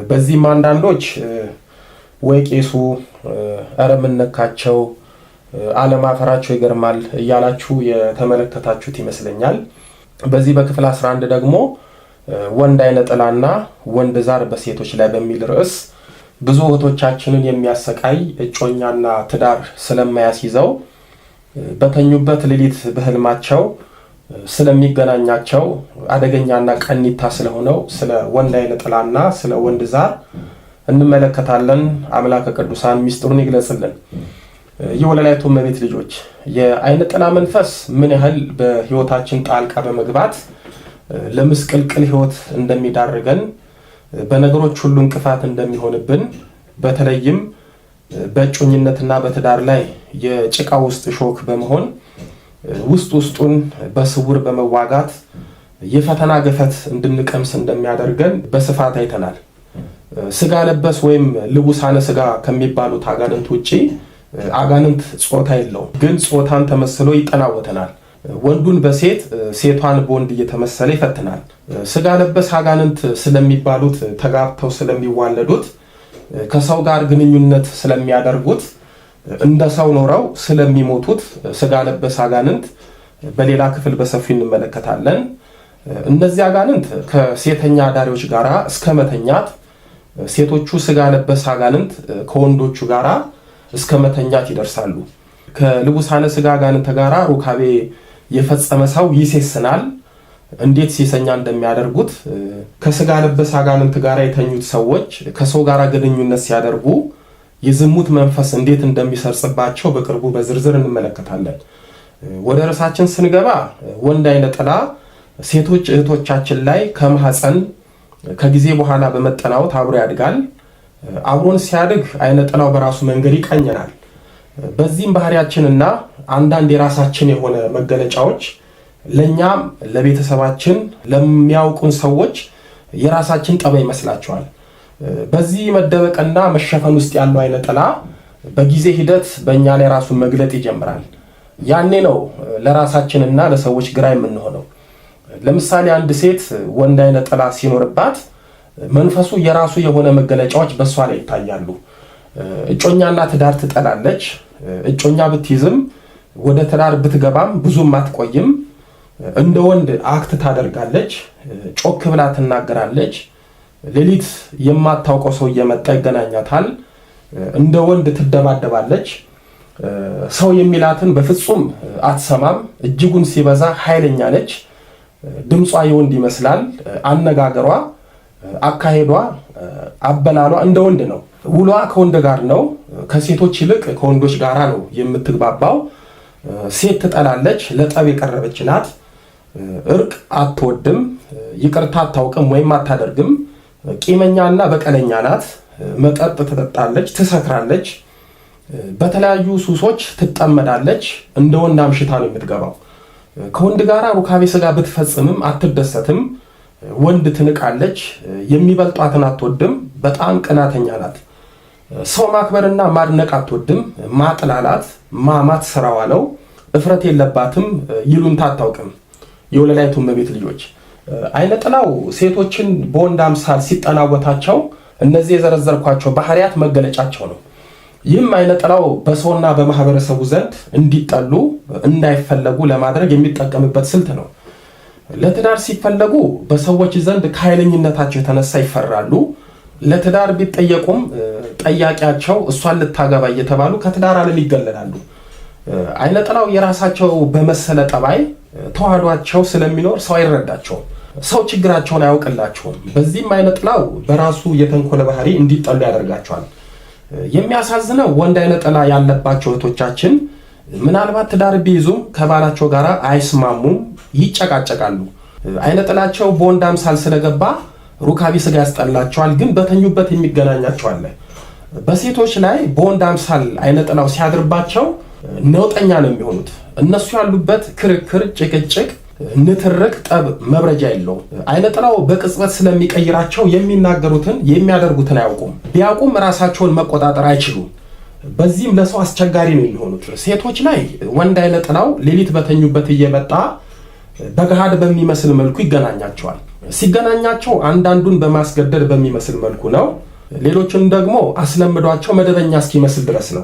በዚህ አንዳንዶች ወይ ቄሱ አረምነካቸው አለማፈራቸው ይገርማል እያላችሁ የተመለከታችሁት ይመስለኛል። በዚህ በክፍል 11 ደግሞ ወንድ አይነ ጥላና ወንድ ዛር በሴቶች ላይ በሚል ርዕስ ብዙ እህቶቻችንን የሚያሰቃይ እጮኛና ትዳር ስለማያስይዘው በተኙበት ሌሊት በህልማቸው ስለሚገናኛቸው አደገኛና ቀኒታ ስለሆነው ስለ ወንድ አይነ ጥላና ስለ ወንድ ዛር እንመለከታለን። አምላከ ቅዱሳን ሚስጥሩን ይግለጽልን። የወለላይቱ እመቤት ልጆች የአይነ ጥላ መንፈስ ምን ያህል በህይወታችን ጣልቃ በመግባት ለምስቅልቅል ህይወት እንደሚዳርገን በነገሮች ሁሉ እንቅፋት እንደሚሆንብን በተለይም በእጮኝነትና በትዳር ላይ የጭቃ ውስጥ ሾክ በመሆን ውስጡን በስውር በመዋጋት የፈተና ገፈት እንድንቀምስ እንደሚያደርገን በስፋት አይተናል። ስጋ ለበስ ወይም ልቡሳነ ስጋ ከሚባሉት አጋንንት ውጪ አጋንንት ጾታ የለውም፣ ግን ጾታን ተመስሎ ይጠናወተናል። ወንዱን በሴት ሴቷን በወንድ እየተመሰለ ይፈትናል። ስጋ ለበስ አጋንንት ስለሚባሉት ተጋብተው ስለሚዋለዱት ከሰው ጋር ግንኙነት ስለሚያደርጉት እንደ ሰው ኖረው ስለሚሞቱት ስጋ ለበስ አጋንንት በሌላ ክፍል በሰፊው እንመለከታለን። እነዚህ አጋንንት ከሴተኛ አዳሪዎች ጋር እስከ መተኛት፣ ሴቶቹ ስጋ ለበስ አጋንንት ከወንዶቹ ጋር እስከ መተኛት ይደርሳሉ። ከልቡሳነ ስጋ አጋንንት ጋር ሩካቤ የፈጸመ ሰው ይሴስናል። እንዴት ሴሰኛ እንደሚያደርጉት ከስጋ ለበስ አጋንንት ጋር የተኙት ሰዎች ከሰው ጋር ግንኙነት ሲያደርጉ የዝሙት መንፈስ እንዴት እንደሚሰርጽባቸው በቅርቡ በዝርዝር እንመለከታለን። ወደ ርዕሳችን ስንገባ ወንድ አይነ ጥላ ሴቶች እህቶቻችን ላይ ከማህፀን ከጊዜ በኋላ በመጠናወት አብሮ ያድጋል። አብሮን ሲያድግ አይነ ጥላው በራሱ መንገድ ይቃኘናል። በዚህም ባህሪያችንና አንዳንድ የራሳችን የሆነ መገለጫዎች ለኛም ለቤተሰባችን ለሚያውቁን ሰዎች የራሳችን ጠባይ ይመስላቸዋል። በዚህ መደበቅና መሸፈን ውስጥ ያለው አይነ ጥላ በጊዜ ሂደት በእኛ ላይ ራሱን መግለጥ ይጀምራል። ያኔ ነው ለራሳችንና ለሰዎች ግራ የምንሆነው። ለምሳሌ አንድ ሴት ወንድ አይነ ጥላ ሲኖርባት መንፈሱ የራሱ የሆነ መገለጫዎች በሷ ላይ ይታያሉ። እጮኛና ትዳር ትጠላለች። እጮኛ ብትይዝም ወደ ትዳር ብትገባም ብዙም አትቆይም። እንደ ወንድ አክት ታደርጋለች። ጮክ ብላ ትናገራለች። ሌሊት የማታውቀው ሰው እየመጣ ይገናኛታል። እንደ ወንድ ትደባደባለች። ሰው የሚላትን በፍጹም አትሰማም። እጅጉን ሲበዛ ኃይለኛ ነች። ድምጿ የወንድ ይመስላል። አነጋገሯ፣ አካሄዷ፣ አበላሏ እንደ ወንድ ነው። ውሏ ከወንድ ጋር ነው። ከሴቶች ይልቅ ከወንዶች ጋር ነው የምትግባባው። ሴት ትጠላለች። ለጠብ የቀረበች ናት። እርቅ አትወድም። ይቅርታ አታውቅም ወይም አታደርግም። ቂመኛና በቀለኛ ናት። መጠጥ ትጠጣለች፣ ትሰክራለች። በተለያዩ ሱሶች ትጠመዳለች። እንደ ወንድ አምሽታ ነው የምትገባው። ከወንድ ጋር ሩካቤ ስጋ ብትፈጽምም አትደሰትም። ወንድ ትንቃለች። የሚበልጧትን አትወድም። በጣም ቅናተኛ ናት። ሰው ማክበርና ማድነቅ አትወድም። ማጥላላት፣ ማማት ስራዋ ነው። እፍረት የለባትም። ይሉንታ አታውቅም። የወለላይቱ እመቤት ልጆች አይነ ጥላው ሴቶችን በወንድ አምሳል ሲጠናወታቸው እነዚህ የዘረዘርኳቸው ባህሪያት መገለጫቸው ነው። ይህም አይነ ጥላው በሰውና በማህበረሰቡ ዘንድ እንዲጠሉ እንዳይፈለጉ ለማድረግ የሚጠቀምበት ስልት ነው። ለትዳር ሲፈለጉ በሰዎች ዘንድ ከኃይለኝነታቸው የተነሳ ይፈራሉ። ለትዳር ቢጠየቁም ጠያቂያቸው እሷን ልታገባ እየተባሉ ከትዳር ዓለም ይገለላሉ። አይነ ጥላው የራሳቸው በመሰለ ጠባይ ተዋህዷቸው ስለሚኖር ሰው አይረዳቸውም። ሰው ችግራቸውን አያውቅላቸውም። በዚህም አይነ ጥላው በራሱ የተንኮለ ባህሪ እንዲጠሉ ያደርጋቸዋል። የሚያሳዝነው ወንድ አይነ ጥላ ያለባቸው እህቶቻችን ምናልባት ትዳር ቢይዙም ከባላቸው ጋር አይስማሙም፣ ይጨቃጨቃሉ። አይነ ጥላቸው በወንድ አምሳል ስለገባ ሩካቤ ስጋ ያስጠላቸዋል፣ ግን በተኙበት የሚገናኛቸው አለ። በሴቶች ላይ በወንድ አምሳል አይነ ጥላው ሲያድርባቸው ነውጠኛ ነው የሚሆኑት። እነሱ ያሉበት ክርክር፣ ጭቅጭቅ፣ ንትርክ፣ ጠብ መብረጃ የለውም። አይነ ጥላው በቅጽበት ስለሚቀይራቸው የሚናገሩትን የሚያደርጉትን አያውቁም። ቢያውቁም ራሳቸውን መቆጣጠር አይችሉም። በዚህም ለሰው አስቸጋሪ ነው የሚሆኑት። ሴቶች ላይ ወንድ አይነ ጥላው ሌሊት በተኙበት እየመጣ በገሃድ በሚመስል መልኩ ይገናኛቸዋል። ሲገናኛቸው አንዳንዱን በማስገደድ በሚመስል መልኩ ነው። ሌሎችን ደግሞ አስለምዷቸው መደበኛ እስኪመስል ድረስ ነው።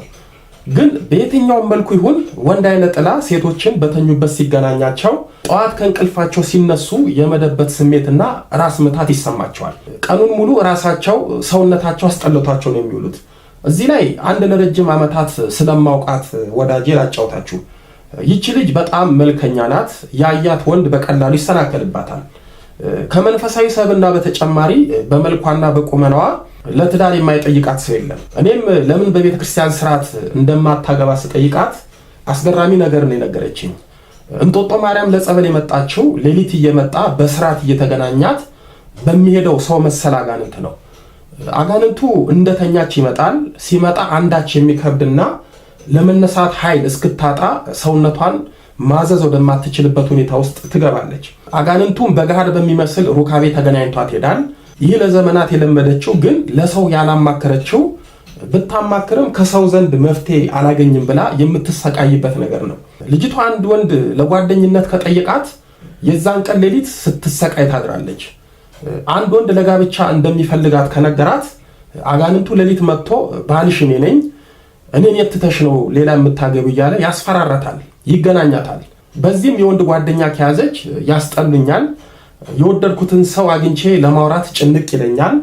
ግን በየትኛውም መልኩ ይሁን ወንድ አይነ ጥላ ሴቶችን በተኙበት ሲገናኛቸው ጠዋት ከእንቅልፋቸው ሲነሱ የመደበት ስሜትና ራስ ምታት ይሰማቸዋል። ቀኑን ሙሉ ራሳቸው ሰውነታቸው አስጠልቷቸው ነው የሚውሉት። እዚህ ላይ አንድ ለረጅም ዓመታት ስለማውቃት ወዳጄ ላጫውታችሁ። ይቺ ልጅ በጣም መልከኛ ናት። ያያት ወንድ በቀላሉ ይሰናከልባታል። ከመንፈሳዊ ሰብና በተጨማሪ በመልኳና በቁመናዋ ለትዳር የማይጠይቃት ሰው የለም። እኔም ለምን በቤተ ክርስቲያን ስርዓት እንደማታገባ ስጠይቃት አስገራሚ ነገር ነው የነገረችኝ። እንጦጦ ማርያም ለጸበል የመጣችው ሌሊት እየመጣ በስርዓት እየተገናኛት በሚሄደው ሰው መሰል አጋንንት ነው። አጋንንቱ እንደተኛች ይመጣል። ሲመጣ አንዳች የሚከብድና ለመነሳት ኃይል እስክታጣ ሰውነቷን ማዘዝ ወደማትችልበት ሁኔታ ውስጥ ትገባለች። አጋንንቱም በገሃድ በሚመስል ሩካቤ ተገናኝቷት ሄዳል። ይህ ለዘመናት የለመደችው ግን ለሰው ያላማከረችው ብታማክርም ከሰው ዘንድ መፍትሄ አላገኝም ብላ የምትሰቃይበት ነገር ነው። ልጅቷ አንድ ወንድ ለጓደኝነት ከጠየቃት የዛን ቀን ሌሊት ስትሰቃይ ታድራለች። አንድ ወንድ ለጋብቻ እንደሚፈልጋት ከነገራት አጋንንቱ ሌሊት መጥቶ ባልሽ እኔ ነኝ፣ እኔን የትተሽ ነው ሌላ የምታገቡ እያለ ያስፈራራታል፣ ይገናኛታል። በዚህም የወንድ ጓደኛ ከያዘች ያስጠሉኛል፣ የወደድኩትን ሰው አግኝቼ ለማውራት ጭንቅ ይለኛል፣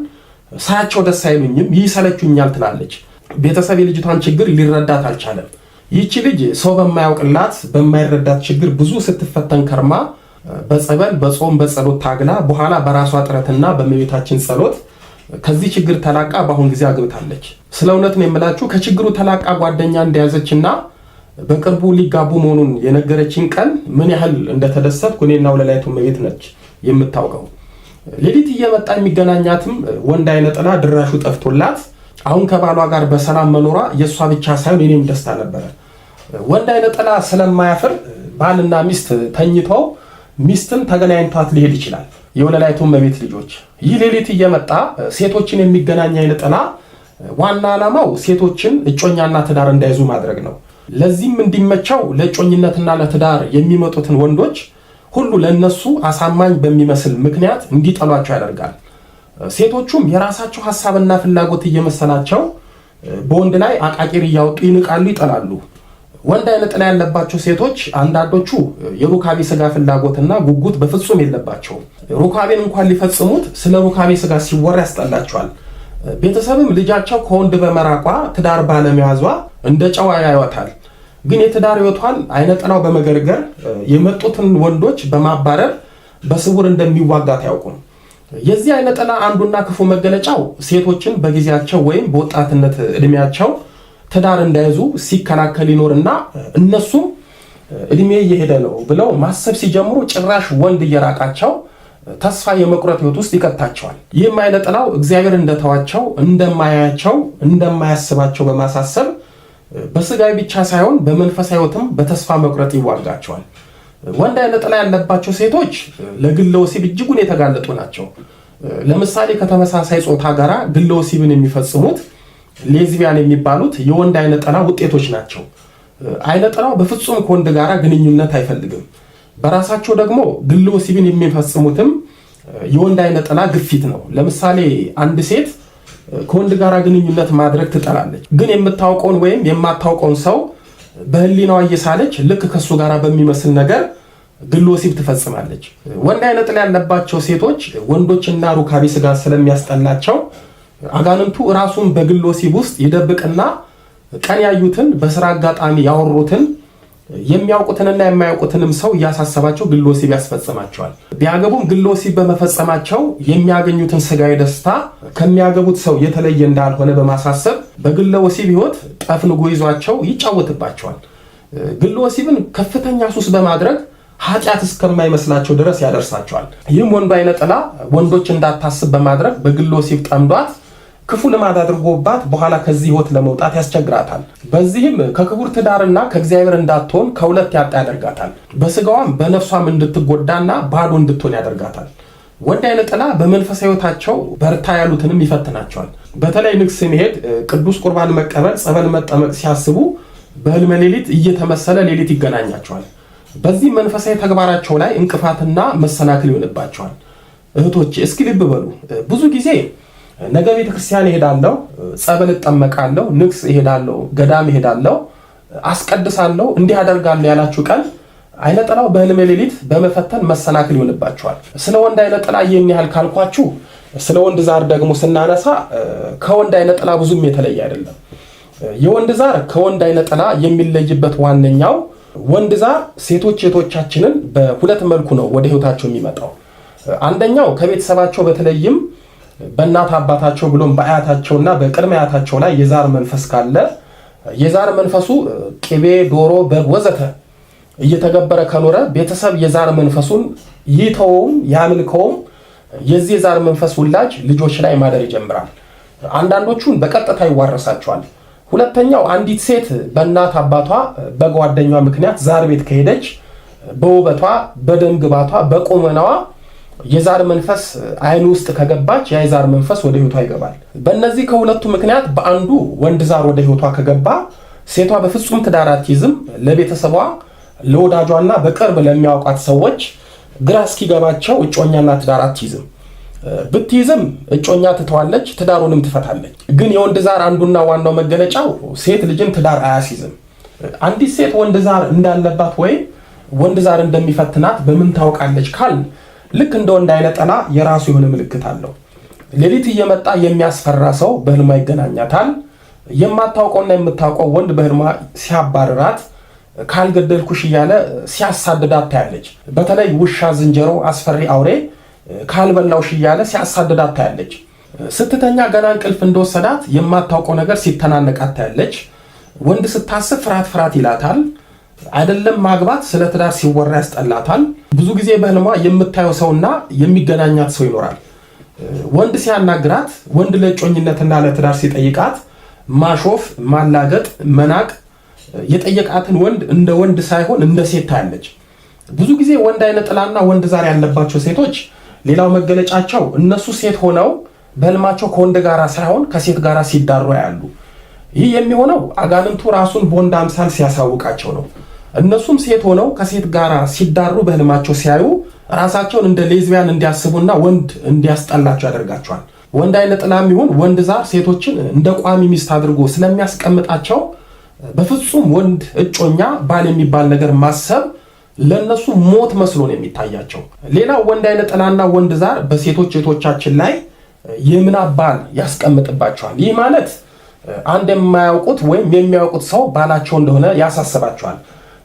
ሳያቸው ደስ አይሉኝም፣ ይሰለቹኛል ትላለች። ቤተሰብ የልጅቷን ችግር ሊረዳት አልቻለም። ይህቺ ልጅ ሰው በማያውቅላት በማይረዳት ችግር ብዙ ስትፈተን ከርማ በጸበል በጾም በጸሎት ታግላ በኋላ በራሷ ጥረትና በእመቤታችን ጸሎት ከዚህ ችግር ተላቃ በአሁን ጊዜ አግብታለች። ስለ እውነት ነው የምላችሁ ከችግሩ ተላቃ ጓደኛ እንደያዘችና በቅርቡ ሊጋቡ መሆኑን የነገረችኝ ቀን ምን ያህል እንደተደሰትኩ እኔና ወለላይቱ እመቤት ነች የምታውቀው። ሌሊት እየመጣ የሚገናኛትም ወንድ አይነ ጥላ ድራሹ ጠፍቶላት አሁን ከባሏ ጋር በሰላም መኖሯ የእሷ ብቻ ሳይሆን የኔም ደስታ ነበረ። ወንድ አይነ ጥላ ስለማያፍር ባልና ሚስት ተኝተው ሚስትን ተገናኝቷት ሊሄድ ይችላል። የወለላይቱ እመቤት ልጆች፣ ይህ ሌሊት እየመጣ ሴቶችን የሚገናኝ አይነ ጥላ ዋና ዓላማው ሴቶችን እጮኛና ትዳር እንዳይዙ ማድረግ ነው። ለዚህም እንዲመቸው ለእጮኝነትና ለትዳር የሚመጡትን ወንዶች ሁሉ ለነሱ አሳማኝ በሚመስል ምክንያት እንዲጠሏቸው ያደርጋል። ሴቶቹም የራሳቸው ሐሳብና ፍላጎት እየመሰላቸው በወንድ ላይ አቃቂር እያወጡ ይንቃሉ፣ ይጠላሉ። ወንድ አይነ ጥላ ያለባቸው ሴቶች አንዳንዶቹ የሩካቤ ስጋ ፍላጎትና ጉጉት በፍጹም የለባቸውም። ሩካቤን እንኳን ሊፈጽሙት ስለ ሩካቤ ስጋ ሲወራ ያስጠላቸዋል። ቤተሰብም ልጃቸው ከወንድ በመራቋ ትዳር ባለመያዟ እንደ ጨዋ ያዩታል። ግን የትዳር ሕይወቷን አይነ ጥላው በመገርገር የመጡትን ወንዶች በማባረር በስውር እንደሚዋጋት አያውቁም። የዚህ አይነ ጥላ አንዱና ክፉ መገለጫው ሴቶችን በጊዜያቸው ወይም በወጣትነት እድሜያቸው ትዳር እንዳይዙ ሲከላከል ይኖርና እነሱም እድሜ እየሄደ ነው ብለው ማሰብ ሲጀምሩ ጭራሽ ወንድ እየራቃቸው ተስፋ የመቁረጥ ሕይወት ውስጥ ይከታቸዋል። ይህም አይነ ጥላው እግዚአብሔር እንደተዋቸው፣ እንደማያያቸው፣ እንደማያስባቸው በማሳሰብ በስጋዊ ብቻ ሳይሆን በመንፈሳዊ ሕይወትም በተስፋ መቁረጥ ይዋጋቸዋል። ወንድ አይነ ጥላ ያለባቸው ሴቶች ለግለ ወሲብ እጅጉን የተጋለጡ ናቸው። ለምሳሌ ከተመሳሳይ ጾታ ጋራ ግለ ወሲብን የሚፈጽሙት ሌዝቢያን የሚባሉት የወንድ አይነ ጥላ ውጤቶች ናቸው። አይነ ጥላው በፍጹም ከወንድ ጋራ ግንኙነት አይፈልግም። በራሳቸው ደግሞ ግለ ወሲብን የሚፈጽሙትም የወንድ አይነ ጥላ ግፊት ነው። ለምሳሌ አንድ ሴት ከወንድ ጋራ ግንኙነት ማድረግ ትጠላለች፣ ግን የምታውቀውን ወይም የማታውቀውን ሰው በህሊናዋ እየሳለች ልክ ከሱ ጋራ በሚመስል ነገር ግለ ወሲብ ትፈጽማለች። ወንድ አይነ ጥላ ያለባቸው ሴቶች ወንዶችና ሩካቤ ስጋ ስለሚያስጠላቸው አጋንንቱ ራሱን በግለ ወሲብ ውስጥ ይደብቅና ቀን ያዩትን በስራ አጋጣሚ ያወሩትን የሚያውቁትንና የማያውቁትንም ሰው እያሳሰባቸው ግለ ወሲብ ያስፈጽማቸዋል። ቢያገቡም ግለ ወሲብ በመፈጸማቸው የሚያገኙትን ስጋዊ ደስታ ከሚያገቡት ሰው የተለየ እንዳልሆነ በማሳሰብ በግለ ወሲብ ሕይወት ጠፍንጎ ይዟቸው ይጫወትባቸዋል። ግለ ወሲብን ከፍተኛ ሱስ በማድረግ ኃጢአት እስከማይመስላቸው ድረስ ያደርሳቸዋል። ይህም ወንዱ አይነ ጥላ ወንዶች እንዳታስብ በማድረግ በግለ ወሲብ ጠምዷት ክፉ ልማድ አድርጎባት በኋላ ከዚህ ሕይወት ለመውጣት ያስቸግራታል። በዚህም ከክቡር ትዳርና ከእግዚአብሔር እንዳትሆን ከሁለት ያጣ ያደርጋታል። በስጋዋም በነፍሷም እንድትጎዳና ባዶ እንድትሆን ያደርጋታል። ወንድ አይነ ጥላ በመንፈሳዊ ሕይወታቸው በርታ ያሉትንም ይፈትናቸዋል። በተለይ ንግስ መሄድ፣ ቅዱስ ቁርባን መቀበል፣ ጸበል መጠመቅ ሲያስቡ በህልመ ሌሊት እየተመሰለ ሌሊት ይገናኛቸዋል። በዚህ መንፈሳዊ ተግባራቸው ላይ እንቅፋትና መሰናክል ይሆንባቸዋል። እህቶቼ እስኪ ልብ በሉ። ብዙ ጊዜ ነገ ቤተክርስቲያን እሄዳለሁ፣ ጸበል እጠመቃለሁ፣ ንግስ እሄዳለሁ፣ ገዳም እሄዳለሁ፣ አስቀድሳለሁ፣ እንዲህ አደርጋለሁ ያላችሁ ቀን አይነ ጥላው በህልም ሌሊት በመፈተን መሰናክል ይሆንባቸዋል። ስለ ወንድ አይነ ጥላ ይህን ያህል ካልኳችሁ ስለ ወንድ ዛር ደግሞ ስናነሳ ከወንድ አይነ ጥላ ብዙም የተለየ አይደለም። የወንድ ዛር ከወንድ አይነ ጥላ የሚለይበት ዋነኛው ወንድ ዛር ሴቶች እህቶቻችንን በሁለት መልኩ ነው ወደ ህይወታቸው የሚመጣው። አንደኛው ከቤተሰባቸው በተለይም በእናት አባታቸው ብሎም በአያታቸውና በቅድመ አያታቸው ላይ የዛር መንፈስ ካለ የዛር መንፈሱ ቅቤ፣ ዶሮ፣ በግ ወዘተ እየተገበረ ከኖረ ቤተሰብ የዛር መንፈሱን ይተውም ያምልከውም የዚህ የዛር መንፈስ ውላጅ ልጆች ላይ ማደር ይጀምራል። አንዳንዶቹን በቀጥታ ይዋረሳቸዋል። ሁለተኛው አንዲት ሴት በእናት አባቷ በጓደኛዋ ምክንያት ዛር ቤት ከሄደች በውበቷ፣ በደም ግባቷ፣ በቁመናዋ የዛር መንፈስ አይን ውስጥ ከገባች የዛር መንፈስ ወደ ህይወቷ ይገባል። በእነዚህ ከሁለቱ ምክንያት በአንዱ ወንድ ዛር ወደ ህይወቷ ከገባ ሴቷ በፍጹም ትዳር አትይዝም። ለቤተሰቧ ለወዳጇና በቅርብ ለሚያውቃት ሰዎች ግራ እስኪገባቸው እጮኛና ትዳር አትይዝም። ብትይዝም እጮኛ ትተዋለች፣ ትዳሩንም ትፈታለች። ግን የወንድ ዛር አንዱና ዋናው መገለጫው ሴት ልጅን ትዳር አያስይዝም። አንዲት ሴት ወንድ ዛር እንዳለባት ወይም ወንድ ዛር እንደሚፈትናት በምን ታውቃለች ካል ልክ እንደ ወንድ አይነ ጥላ የራሱ የሆነ ምልክት አለው። ሌሊት እየመጣ የሚያስፈራ ሰው በህልሟ ይገናኛታል። የማታውቀውና የምታውቀው ወንድ በህልሟ ሲያባርራት ካልገደልኩሽ እያለ ሲያሳድዳት ታያለች። በተለይ ውሻ፣ ዝንጀሮ፣ አስፈሪ አውሬ ካልበላውሽ እያለ ሲያሳድዳት ታያለች። ስትተኛ ገና እንቅልፍ እንደወሰዳት የማታውቀው ነገር ሲተናነቃት ታያለች። ወንድ ስታስብ ፍርሃት ይላታል። አይደለም ማግባት ስለ ትዳር ሲወራ ያስጠላታል። ብዙ ጊዜ በህልሟ የምታየው ሰውና የሚገናኛት ሰው ይኖራል። ወንድ ሲያናግራት፣ ወንድ ለእጮኝነትና ለትዳር ሲጠይቃት ማሾፍ፣ ማላገጥ፣ መናቅ፣ የጠየቃትን ወንድ እንደ ወንድ ሳይሆን እንደ ሴት ታያለች። ብዙ ጊዜ ወንድ አይነ ጥላና ወንድ ዛር ያለባቸው ሴቶች ሌላው መገለጫቸው እነሱ ሴት ሆነው በህልማቸው ከወንድ ጋራ ሳይሆን ከሴት ጋራ ሲዳሩ ያሉ። ይህ የሚሆነው አጋንንቱ ራሱን በወንድ አምሳል ሲያሳውቃቸው ነው። እነሱም ሴት ሆነው ከሴት ጋራ ሲዳሩ በህልማቸው ሲያዩ ራሳቸውን እንደ ሌዝቢያን እንዲያስቡና ወንድ እንዲያስጠላቸው ያደርጋቸዋል። ወንድ አይነ ጥላም ይሁን ወንድ ዛር ሴቶችን እንደ ቋሚ ሚስት አድርጎ ስለሚያስቀምጣቸው በፍጹም ወንድ እጮኛ ባል የሚባል ነገር ማሰብ ለነሱ ሞት መስሎ ነው የሚታያቸው። ሌላው ወንድ አይነ ጥላና ወንድ ዛር በሴቶች እህቶቻችን ላይ የምናብ ባል ያስቀምጥባቸዋል። ይህ ማለት አንድ የማያውቁት ወይም የሚያውቁት ሰው ባላቸው እንደሆነ ያሳስባቸዋል።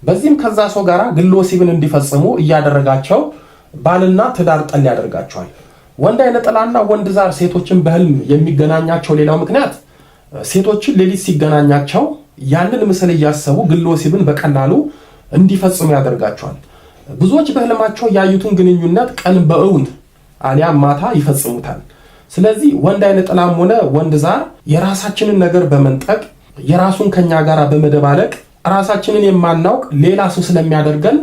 በዚህም ከዛ ሰው ጋር ግለ ወሲብን እንዲፈጽሙ እያደረጋቸው ባልና ትዳር ጠል ያደርጋቸዋል። ወንድ አይነ ጥላና ወንድ ዛር ሴቶችን በህልም የሚገናኛቸው ሌላው ምክንያት ሴቶችን ሌሊት ሲገናኛቸው ያንን ምስል እያሰቡ ግለ ወሲብን በቀላሉ እንዲፈጽሙ ያደርጋቸዋል። ብዙዎች በህልማቸው ያዩትን ግንኙነት ቀን በእውን አሊያም ማታ ይፈጽሙታል። ስለዚህ ወንድ አይነ ጥላም ሆነ ወንድ ዛር የራሳችንን ነገር በመንጠቅ የራሱን ከኛ ጋር በመደባለቅ ራሳችንን የማናውቅ ሌላ ሰው ስለሚያደርገን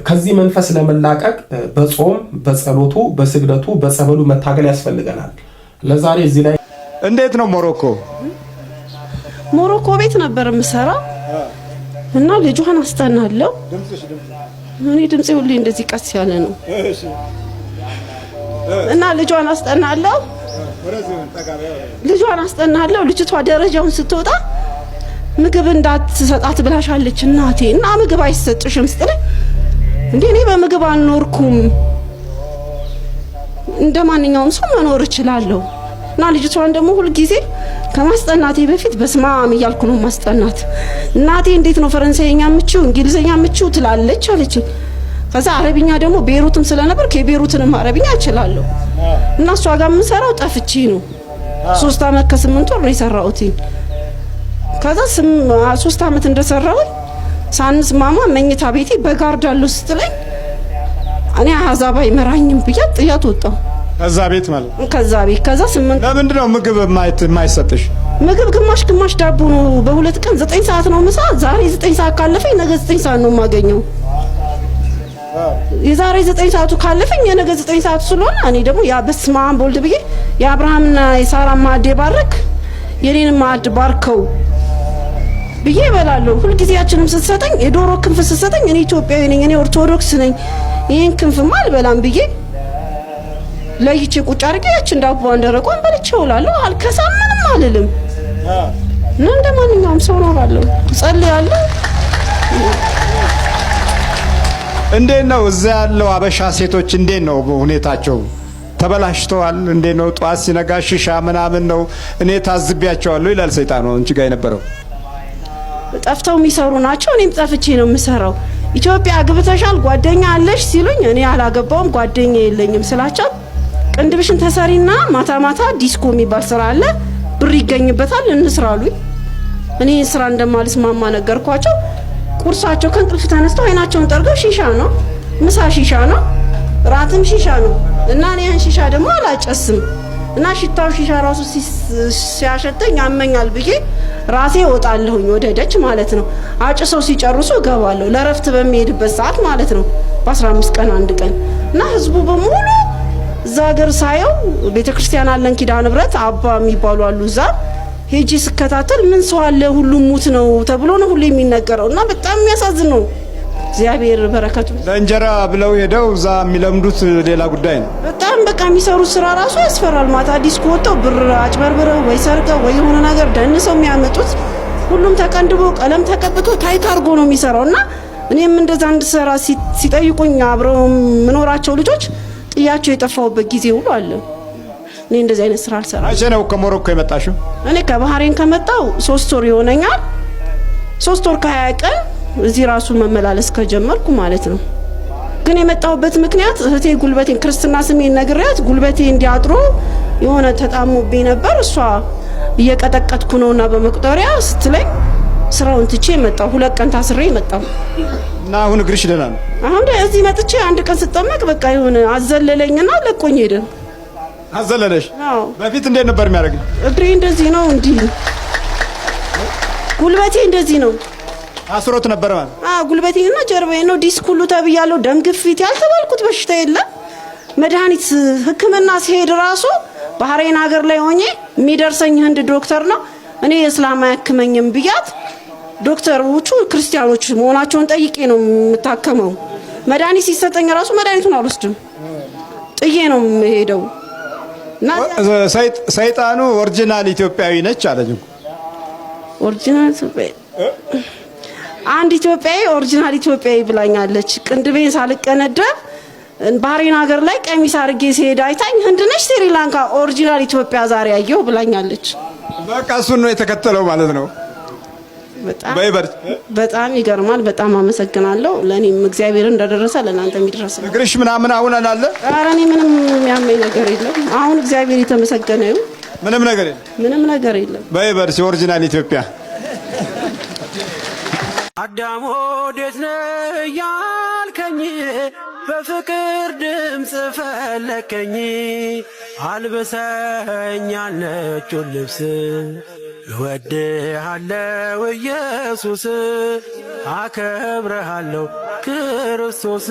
ከዚህ መንፈስ ለመላቀቅ በጾም፣ በጸሎቱ፣ በስግደቱ፣ በጸበሉ መታገል ያስፈልገናል። ለዛሬ እዚህ ላይ እንዴት ነው ሞሮኮ ቤት ነበር የምሰራው እና ልጇን አስጠናለሁ። እኔ ድምጼ ሁሌ እንደዚህ ቀስ ያለ ነው እና ልጇን አስጠናለሁ። ልጅቷ ደረጃውን ስትወጣ ምግብ እንዳትሰጣት ብላሻለች እናቴ እና ምግብ አይሰጥሽም ስትለኝ እንዴ እኔ በምግብ አልኖርኩም፣ እንደማንኛውም ሰው መኖር እችላለሁ። እና ልጅቷን ደግሞ ሁሉ ጊዜ ከማስጠናቴ በፊት በስማም እያልኩ ነው ማስጠናት። እናቴ እንዴት ነው ፈረንሳይኛ ምቹ እንግሊዘኛ ምቹ ትላለች አለች። ከዛ አረብኛ ደግሞ ቤሩትም ስለነበር ከቤሩትንም አረብኛ እችላለሁ። እና እሷ ጋር የምሰራው ጠፍቼ ነው 3 አመት ከ8 ወር ነው የሰራሁት። ከዛ 3 አመት እንደሰራው ሳንስማማ መኝታ ቤቴ በጋርድ አለው ስትለኝ እኔ አዛባ ይመራኝም ብያት ጥያት ወጣሁ። ከዛ ቤት ማለት ከዛ 8 ለምንድን ነው ምግብ የማይሰጥሽ? ምግብ ግማሽ ዳቦ ነው በሁለት ቀን 9 ሰዓት ነው ምሳ። ዛሬ 9 ሰዓት ካለፈኝ ነገ 9 ሰዓት ነው የማገኘው። የዛሬ 9 ሰዓቱ ካለፈኝ የነገ 9 ሰዓት ስለሆነ እኔ ደግሞ ያ በስመ አብ ወልድ ብዬ የአብርሃምና የሳራ ማዕድ ባረክ የኔን ማዕድ ባርከው ብዬ እበላለሁ። ሁልጊዜያችንም ስትሰጠኝ የዶሮ ክንፍ ስትሰጠኝ እኔ ኢትዮጵያዊ ነኝ፣ እኔ ኦርቶዶክስ ነኝ፣ ይሄን ክንፍማ አልበላም ብዬ ለይቼ ቁጭ አድርጌ ያችን ዳቦ እንደረቆን በልቼ እውላለሁ። አልከሳም፣ ምንም አልልም። እና እንደ ማንኛውም ሰው እኖራለሁ፣ እጸልያለሁ። እንዴት ነው እዛ ያለው አበሻ ሴቶች እንዴት ነው ሁኔታቸው? ተበላሽተዋል? እንዴት ነው ጧት ሲነጋ ሽሻ ምናምን ነው? እኔ ታዝቢያቸዋለሁ ይላል ሰይጣኑ አንቺ ጋር የነበረው። ጠፍተው የሚሰሩ ናቸው። እኔም ጠፍቼ ነው የምሰራው። ኢትዮጵያ አግብተሻል ጓደኛ አለሽ ሲሉኝ እኔ አላገባውም ጓደኛ የለኝም ስላቸው ቅንድብሽን ተሰሪና ማታ ማታ ዲስኮ የሚባል ስራ አለ ብር ይገኝበታል እንስራ አሉኝ። እኔ ስራ እንደማልስማማ ነገርኳቸው። ቁርሳቸው ከእንቅልፍ ተነስተው አይናቸውን ጠርገው ሺሻ ነው፣ ምሳ ሺሻ ነው፣ ራትም ሺሻ ነው። እና እኔ ያን ሺሻ ደግሞ አላጨስም እና ሽታው ሺሻ ራሱ ሲያሸተኝ ያመኛል ብዬ ራሴ እወጣለሁኝ ወደ ደጅ ማለት ነው። አጭሰው ሲጨርሱ እገባለሁ ለረፍት በሚሄድበት ሰዓት ማለት ነው። በ15 ቀን አንድ ቀን እና ህዝቡ በሙሉ እዛ ሀገር ሳየው ቤተክርስቲያን አለን ኪዳነ ምህረት አባ የሚባሉ አሉ። እዛ ሄጂ ስከታተል ምን ሰው አለ ሁሉም ሙት ነው ተብሎ ነው ሁሉ የሚነገረው እና በጣም የሚያሳዝን ነው። እግዚአብሔር በረከቱ ለእንጀራ ብለው ሄደው እዛ የሚለምዱት ሌላ ጉዳይ ነው። በጣም በቃ የሚሰሩት ስራ ራሱ ያስፈራል። ማታ ዲስኮ ወጥተው ብር አጭበርብረው ወይ ሰርቀው ወይ የሆነ ነገር ደንሰው የሚያመጡት ሁሉም ተቀንድቦ ቀለም ተቀብቶ ታይት አድርጎ ነው የሚሰራው እና እኔም እንደዛ እንድሰራ ሲጠይቁኝ አብረው ምኖራቸው ልጆች ጥያቸው የጠፋውበት ጊዜ ሁሉ አለ። እኔ እንደዚህ አይነት ስራ አልሰራም። መቼ ነው ከሞሮኮ የመጣሽው? እኔ ከባህሬን ከመጣው 3 ወር ይሆነኛል። 3 ወር ከ20 ቀን እዚህ ራሱ መመላለስ ከጀመርኩ ማለት ነው። ግን የመጣሁበት ምክንያት እህቴ ጉልበቴን ክርስትና ስሜን ነግሬያት ጉልበቴ እንዲያጥሮ የሆነ ተጣሞብኝ ነበር። እሷ እየቀጠቀጥኩ ነውና በመቁጠሪያ ስትለኝ ስራውን ትቼ መጣሁ። 2 ቀን ታስሬ መጣሁ እና አሁን እግርሽ ደህና ነው? አሁን እዚህ መጥቼ አንድ ቀን ስጠመቅ በቃ የሆነ አዘለለኝና ለቆኝ ሄደ። አዘለለሽ? አዎ። በፊት እንዴት ነበር የሚያደርገኝ? እግሬ እንደዚህ ነው፣ እንዲህ ጉልበቴ እንደዚህ ነው። አስሮት ነበር ማለት? ጉልበቴና ጀርባዬ ነው። ዲስክ ሁሉ ተብያለሁ። ደም ግፊት ያልተባልኩት በሽታ የለም። መድኃኒት ሕክምና ሲሄድ ራሱ ባህሬን ሀገር ላይ ሆኜ የሚደርሰኝ ህንድ ዶክተር ነው። እኔ እስላም አያክመኝም ብያት ዶክተሮቹ ክርስቲያኖች መሆናቸውን ጠይቄ ነው የምታከመው። መድኃኒት ሲሰጠኝ ራሱ መድኃኒቱን አልወስድም ጥዬ ነው የምሄደው። እና ሰይጣኑ ኦሪጂናል ኢትዮጵያዊ ነች አለኝ። ኦሪጂናል ኢትዮጵያዊ አንድ ኢትዮጵያዊ ኦሪጂናል ኢትዮጵያዊ ብላኛለች። ቅንድቤን ሳልቀነደብ ባህሬን ሀገር ላይ ቀሚስ አርጌ ሲሄድ አይታኝ ህንድ ነሽ ስሪላንካ ኦሪጂናል ኢትዮጵያ ዛሬ ያየው ብላኛለች። በቃ እሱን ነው የተከተለው ማለት ነው። በጣም ይገርማል። በጣም አመሰግናለሁ። ለኔም እግዚአብሔር እንደደረሰ ለናንተ የሚደርስ ነው። እግርሽ ምናምን አሁን አለ? ኧረ እኔ ምንም የሚያመኝ ነገር የለም። አሁን እግዚአብሔር የተመሰገነ ይሁን። ምንም ነገር የለም። ምንም ነገር የለም። በይበርሲ ኦሪጂናል ኢትዮጵያ አዳም ወዴት ነህ ያልከኝ በፍቅር ድምፅ ፈለከኝ አልብሰኝ ነጩን ልብስ እወድሃለሁ ኢየሱስ አከብረሃለሁ ክርስቶስ